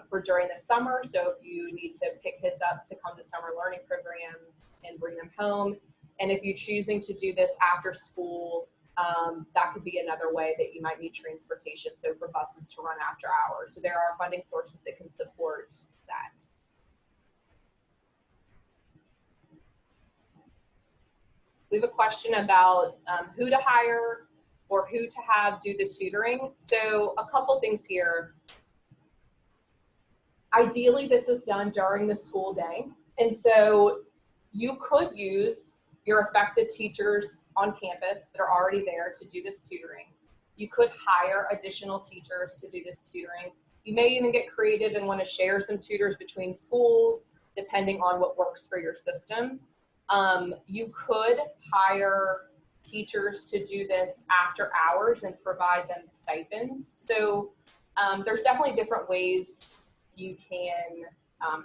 for during the summer. So if you need to pick kids up to come to summer learning programs and bring them home, and if you're choosing to do this after school, that could be another way that you might need transportation. So for buses to run after hours. So there are funding sources that can support that. We have a question about who to hire or who to have do the tutoring. So a couple things here. Ideally, this is done during the school day. And so you could use your effective teachers on campus that are already there to do this tutoring. You could hire additional teachers to do this tutoring. You may even get creative and want to share some tutors between schools, depending on what works for your system. You could hire teachers to do this after hours and provide them stipends. So there's definitely different ways you can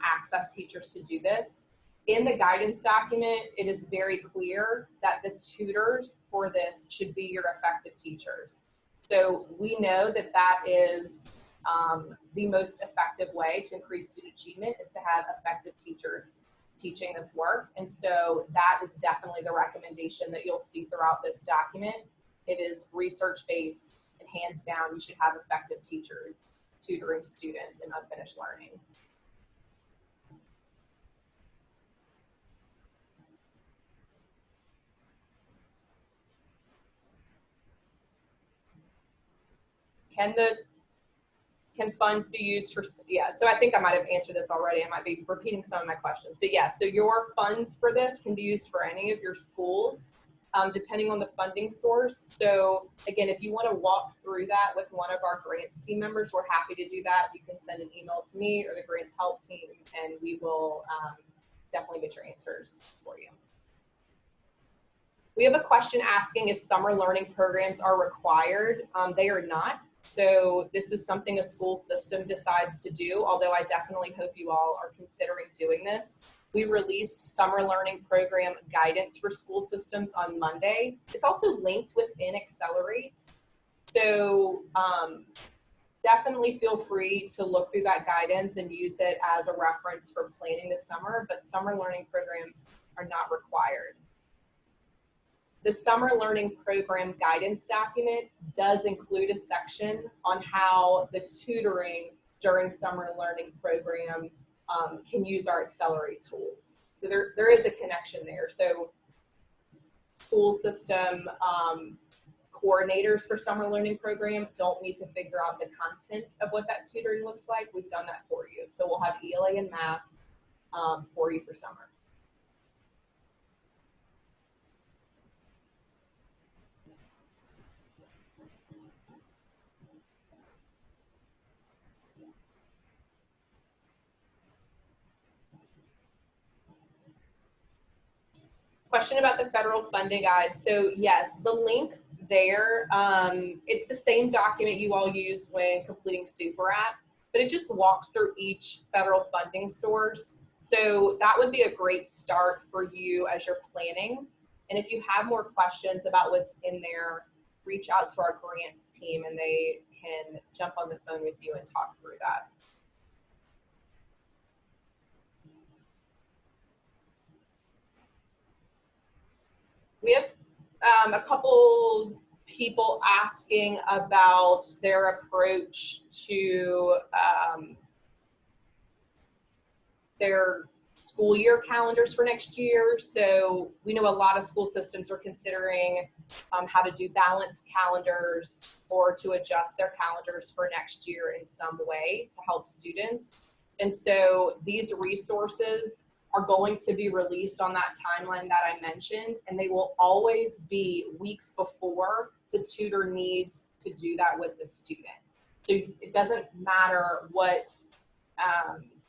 access teachers to do this. In the guidance document, it is very clear that the tutors for this should be your effective teachers. So we know that that is the most effective way to increase student achievement is to have effective teachers teaching this work. And so that is definitely the recommendation that you'll see throughout this document. It is research-based, and hands down, you should have effective teachers tutoring students in unfinished learning. Can funds be used for, yeah, so I think I might have answered this already. I might be repeating some of my questions, but yeah, so your funds for this can be used for any of your schools, depending on the funding source. So again, if you want to walk through that with one of our grants team members, we're happy to do that. You can send an email to me or the grants help team, and we will definitely get your answers for you. We have a question asking if summer learning programs are required. They are not. So this is something a school system decides to do, although I definitely hope you all are considering doing this. We released summer learning program guidance for school systems on Monday. It's also linked within Accelerate. So definitely feel free to look through that guidance and use it as a reference for planning the summer, but summer learning programs are not required. The summer learning program guidance document does include a section on how the tutoring during summer learning program can use our Accelerate tools. So there is a connection there. So school system coordinators for summer learning program don't need to figure out the content of what that tutoring looks like. We've done that for you. So we'll have ELA and math for you for summer. Question about the federal funding guide. So yes, the link there, it's the same document you all use when completing Super App, but it just walks through each federal funding source. So that would be a great start for you as you're planning. And if you have more questions about what's in there, reach out to our grants team and they can jump on the phone with you and talk through that. We have a couple people asking about their approach to their school year calendars for next year. So we know a lot of school systems are considering how to do balanced calendars or to adjust their calendars for next year in some way to help students. And so these resources are going to be released on that timeline that I mentioned, and they will always be weeks before the tutor needs to do that with the student. So it doesn't matter what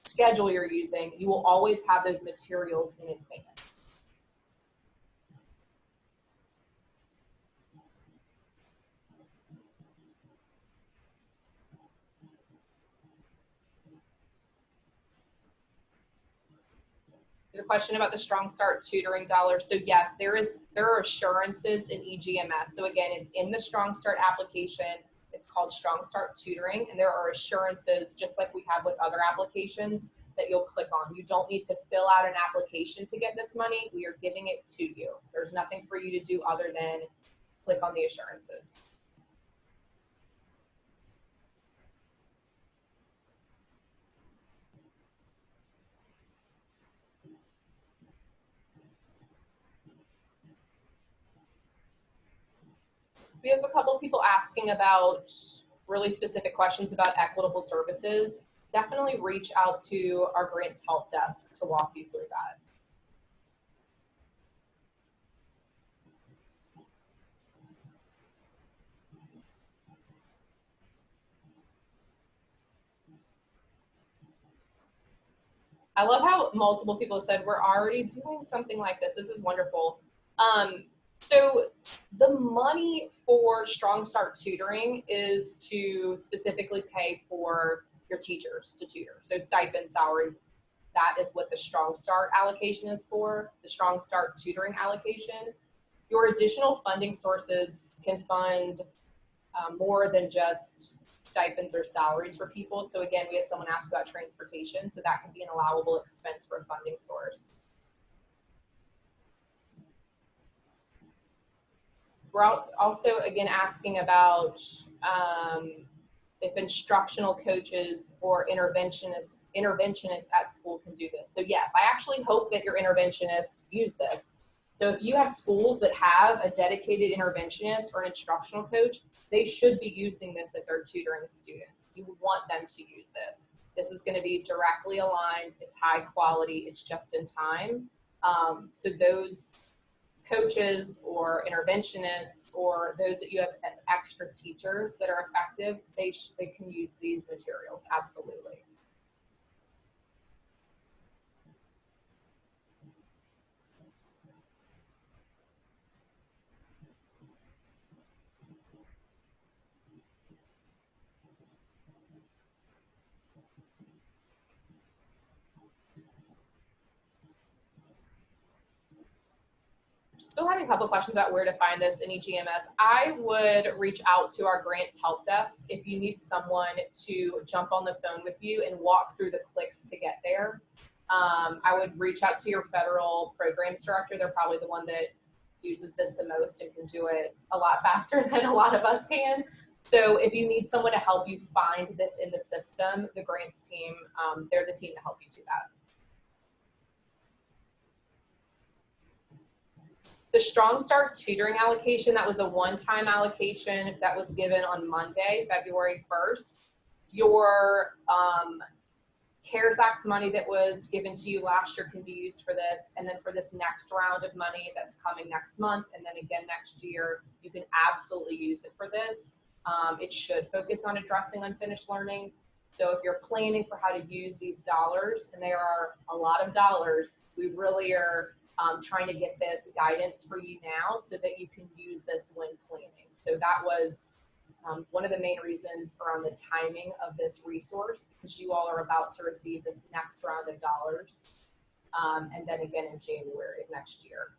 schedule you're using, you will always have those materials in advance. The question about the Strong Start tutoring dollars. So yes, there are assurances in EGMS. So again, it's in the Strong Start application. It's called Strong Start Tutoring, and there are assurances, just like we have with other applications, that you'll click on. You don't need to fill out an application to get this money. We are giving it to you. There's nothing for you to do other than click on the assurances. We have a couple of people asking about really specific questions about equitable services. Definitely reach out to our grants help desk to walk you through that. I love how multiple people said, we're already doing something like this. This is wonderful. So the money for Strong Start tutoring is to specifically pay for your teachers to tutor. So stipend, salary, that is what the Strong Start allocation is for, the Strong Start tutoring allocation. Your additional funding sources can fund more than just stipends or salaries for people. So again, we had someone ask about transportation, so that can be an allowable expense for a funding source. We're also, again, asking about if instructional coaches or interventionists at school can do this. So yes, I actually hope that your interventionists use this. So if you have schools that have a dedicated interventionist or an instructional coach, they should be using this if they're tutoring students. You want them to use this. This is going to be directly aligned. It's high quality. It's just in time. So those coaches or interventionists or those that you have as extra teachers that are effective, they can use these materials, absolutely. Still having a couple of questions about where to find this in EGMS. I would reach out to our grants help desk if you need someone to jump on the phone with you and walk through the clicks to get there. I would reach out to your federal programs director. They're probably the one that uses this the most and can do it a lot faster than a lot of us can. So if you need someone to help you find this in the system, the grants team, they're the team to help you do that. The Strong Start tutoring allocation, that was a one-time allocation that was given on Monday, February 1st. Your CARES Act money that was given to you last year can be used for this. And then for this next round of money that's coming next month and then again next year, you can absolutely use it for this. It should focus on addressing unfinished learning. So if you're planning for how to use these dollars, and there are a lot of dollars, we really are trying to get this guidance for you now so that you can use this when planning. So that was one of the main reasons around the timing of this resource, because you all are about to receive this next round of dollars, and then again in January of next year.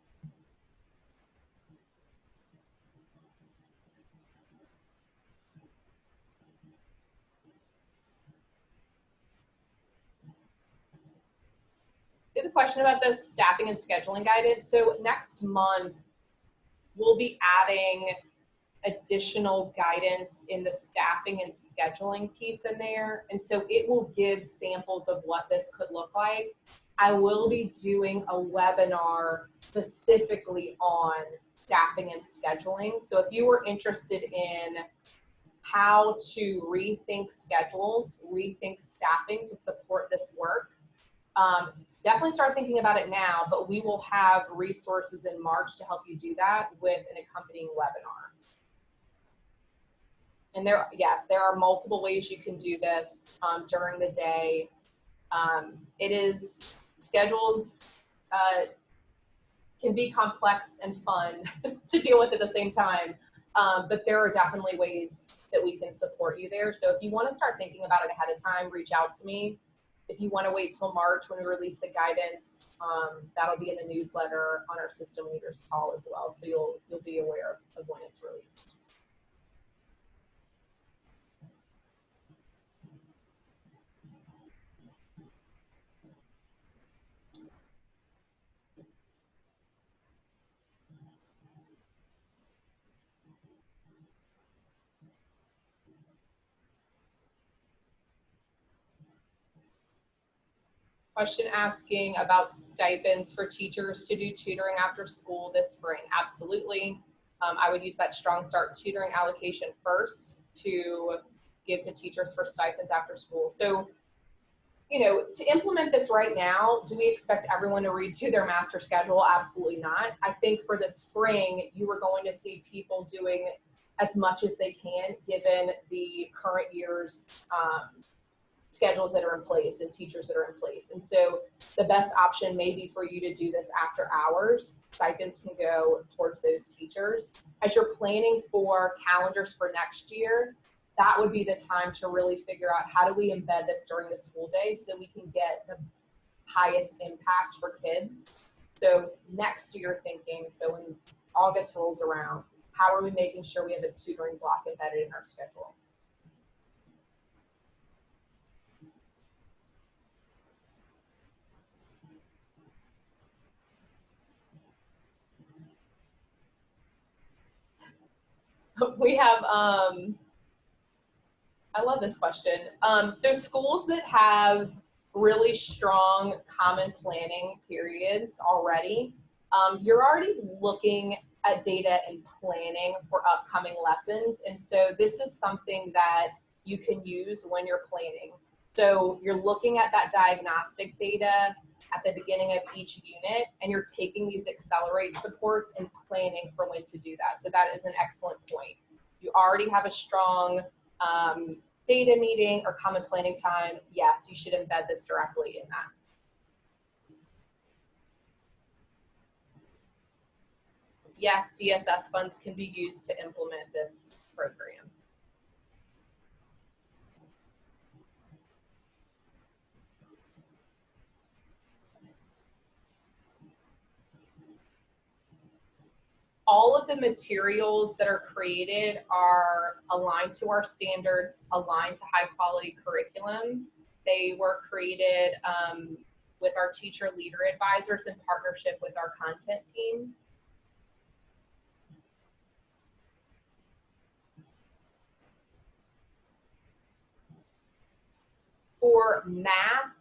We have a question about the staffing and scheduling guidance. So next month, we'll be adding additional guidance in the staffing and scheduling piece in there. And so it will give samples of what this could look like. I will be doing a webinar specifically on staffing and scheduling. So if you were interested in how to rethink schedules, rethink staffing to support this work, definitely start thinking about it now, but we will have resources in March to help you do that with an accompanying webinar. And yes, there are multiple ways you can do this during the day. Schedules can be complex and fun to deal with at the same time, but there are definitely ways that we can support you there. So if you want to start thinking about it ahead of time, reach out to me. If you want to wait till March when we release the guidance, that'll be in the newsletter on our system leaders call as well. So you'll be aware of when it's released. Question asking about stipends for teachers to do tutoring after school this spring. Absolutely. I would use that Strong Start tutoring allocation first to give to teachers for stipends after school. So, you know, to implement this right now, do we expect everyone to read to their master schedule? Absolutely not. I think for the spring, you are going to see people doing as much as they can given the current year's schedules that are in place and teachers that are in place. And so the best option may be for you to do this after hours. Stipends can go towards those teachers. As you're planning for calendars for next year, that would be the time to really figure out how do we embed this during the school day so that we can get the highest impact for kids. So next year thinking, so when August rolls around, how are we making sure we have a tutoring block embedded in our schedule? We have, I love this question. So schools that have really strong common planning periods already, you're already looking at data and planning for upcoming lessons. And so this is something that you can use when you're planning. So you're looking at that diagnostic data at the beginning of each unit, and you're taking these accelerate supports and planning for when to do that. So that is an excellent point. You already have a strong data meeting or common planning time. Yes, you should embed this directly in that. Yes, DSS funds can be used to implement this program. All of the materials that are created are aligned to our standards, aligned to high quality curriculum. They were created with our teacher leader advisors in partnership with our content team. For math,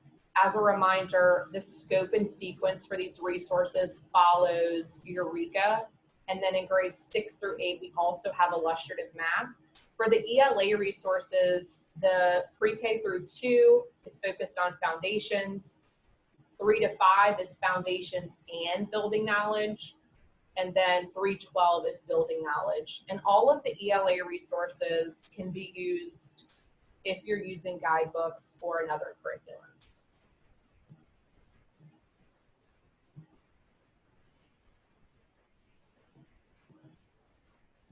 as a reminder, the scope and sequence for these resources follows Eureka. And then in grades 6 through 8, we also have illustrative math. For the ELA resources, the pre-K through 2 is focused on foundations. 3 to 5 is foundations and building knowledge. And then 312 is building knowledge. And all of the ELA resources can be used if you're using guidebooks or another curriculum.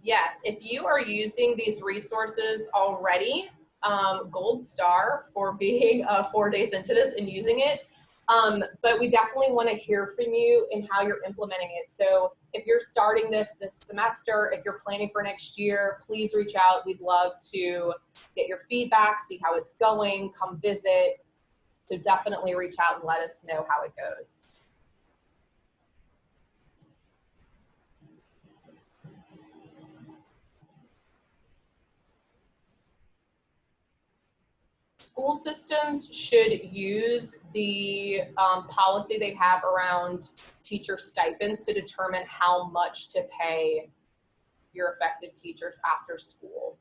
Yes, if you are using these resources already, gold star for being 4 days into this and using it. But we definitely want to hear from you and how you're implementing it. So if you're starting this semester, if you're planning for next year, please reach out. We'd love to get your feedback, see how it's going, come visit. So definitely reach out and let us know how it goes. School systems should use the policy they have around teacher stipends to determine how much to pay your effective teachers after school.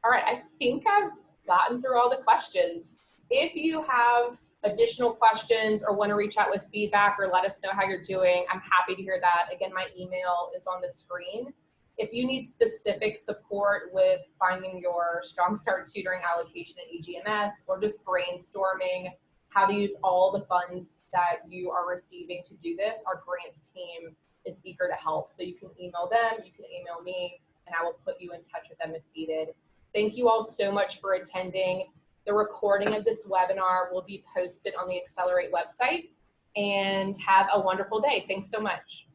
All right, I think I've gotten through all the questions. If you have additional questions or want to reach out with feedback or let us know how you're doing, I'm happy to hear that. Again, my email is on the screen. If you need specific support with finding your Strong Start tutoring allocation at EGMS, or just brainstorming how to use all the funds that you are receiving to do this, our grants team is eager to help. So you can email them, you can email me, and I will put you in touch with them if needed. Thank you all so much for attending. The recording of this webinar will be posted on the Accelerate website, and have a wonderful day. Thanks so much.